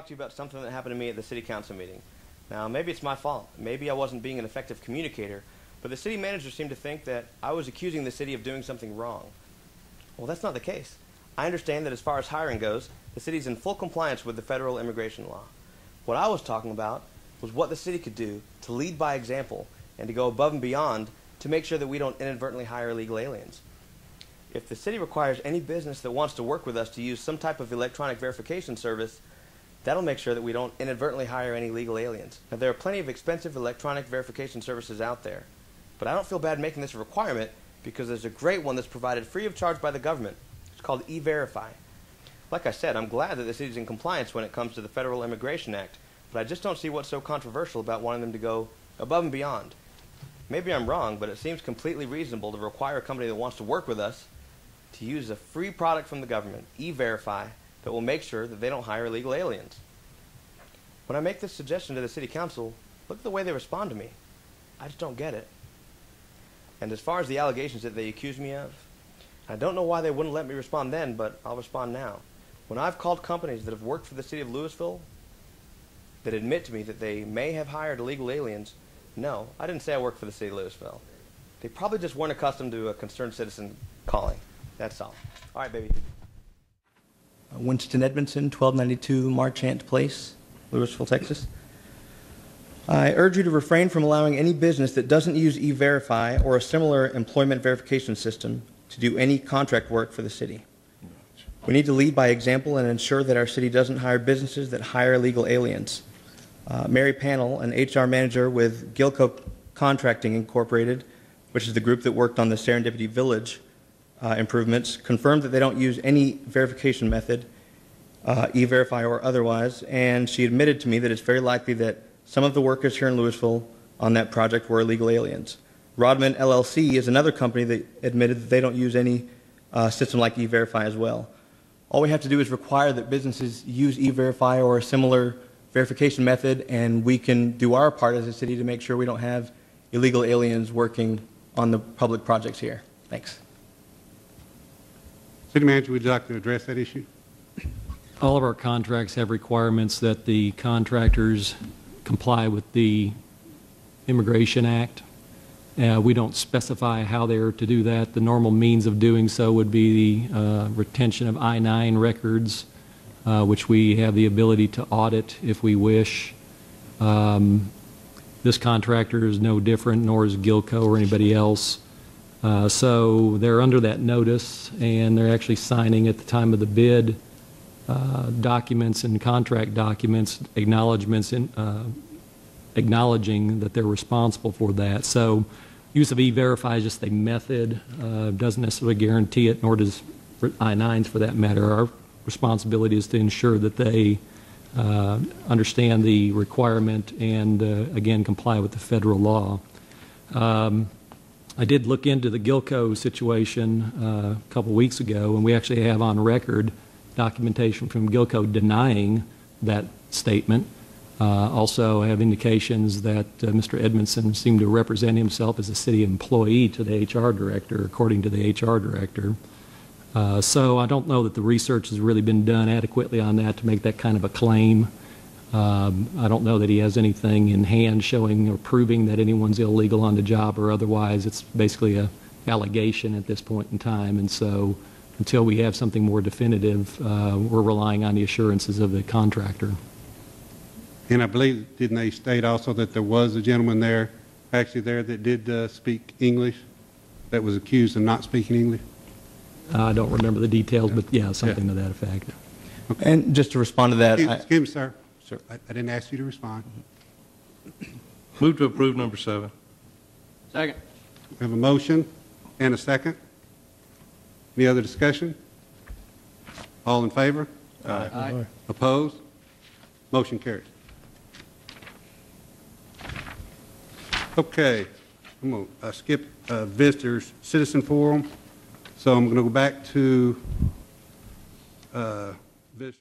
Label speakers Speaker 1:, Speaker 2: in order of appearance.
Speaker 1: talk to you about something that happened to me at the city council meeting. Now, maybe it's my fault. Maybe I wasn't being an effective communicator, but the city manager seemed to think that I was accusing the city of doing something wrong. Well, that's not the case. I understand that as far as hiring goes, the city's in full compliance with the federal immigration law. What I was talking about was what the city could do to lead by example and to go above and beyond to make sure that we don't inadvertently hire illegal aliens. If the city requires any business that wants to work with us to use some type of electronic verification service, that'll make sure that we don't inadvertently hire any illegal aliens. Now, there are plenty of expensive electronic verification services out there, but I don't feel bad making this a requirement because there's a great one that's provided free of charge by the government. It's called E-Verify. Like I said, I'm glad that the city's in compliance when it comes to the Federal Immigration Act, but I just don't see what's so controversial about wanting them to go above and beyond. Maybe I'm wrong, but it seems completely reasonable to require a company that wants to work with us to use a free product from the government, E-Verify, that will make sure that they don't hire illegal aliens. When I make this suggestion to the city council, look at the way they respond to me. I just don't get it. And as far as the allegations that they accuse me of, I don't know why they wouldn't let me respond then, but I'll respond now. When I've called companies that have worked for the city of Lewisville that admit to me that they may have hired illegal aliens, no, I didn't say I worked for the city of Lewisville. They probably just weren't accustomed to a concerned citizen calling. That's all. All right, baby. Winston Edmondson, 1292 Marchant Place, Lewisville, Texas. I urge you to refrain from allowing any business that doesn't use E-Verify or a similar employment verification system to do any contract work for the city. We need to lead by example and ensure that our city doesn't hire businesses that hire illegal aliens. Mary Panel, an HR manager with Gilco Contracting Incorporated, which is the group that worked on the Serendipity Village improvements, confirmed that they don't use any verification method, E-Verify or otherwise, and she admitted to me that it's very likely that some of the workers here in Lewisville on that project were illegal aliens. Rodman LLC is another company that admitted that they don't use any system like E-Verify as well. All we have to do is require that businesses use E-Verify or a similar verification method, and we can do our part as a city to make sure we don't have illegal aliens working on the public projects here. Thanks.
Speaker 2: City Manager, would you like to address that issue?
Speaker 3: All of our contracts have requirements that the contractors comply with the Immigration Act. We don't specify how they are to do that. The normal means of doing so would be the retention of I-9 records, which we have the ability to audit if we wish. This contractor is no different, nor is Gilco or anybody else. So they're under that notice, and they're actually signing at the time of the bid documents and contract documents, acknowledgments, acknowledging that they're responsible for that. So use of E-Verify is just a method, doesn't necessarily guarantee it, nor does I-9s for that matter. Our responsibility is to ensure that they understand the requirement and, again, comply with the federal law. I did look into the Gilco situation a couple weeks ago, and we actually have on record documentation from Gilco denying that statement. Also have indications that Mr. Edmondson seemed to represent himself as a city employee to the HR director, according to the HR director. So I don't know that the research has really been done adequately on that to make that kind of a claim. I don't know that he has anything in hand showing or proving that anyone's illegal on the job or otherwise. It's basically an allegation at this point in time, and so until we have something more definitive, we're relying on the assurances of the contractor.
Speaker 2: And I believe, didn't they state also that there was a gentleman there, actually there, that did speak English, that was accused of not speaking English?
Speaker 3: I don't remember the details, but yeah, something to that effect.
Speaker 2: Okay.
Speaker 1: And just to respond to that,
Speaker 2: excuse me, sir.
Speaker 1: Sir.
Speaker 2: I didn't ask you to respond.
Speaker 4: Move to approve number 7.
Speaker 5: Second.
Speaker 2: We have a motion and a second. Any other discussion? All in favor?
Speaker 4: Aye.
Speaker 5: Aye.
Speaker 2: Opposed? Motion carries. Okay, I'm going to skip visitors citizen forum. So I'm going to go back to visitors.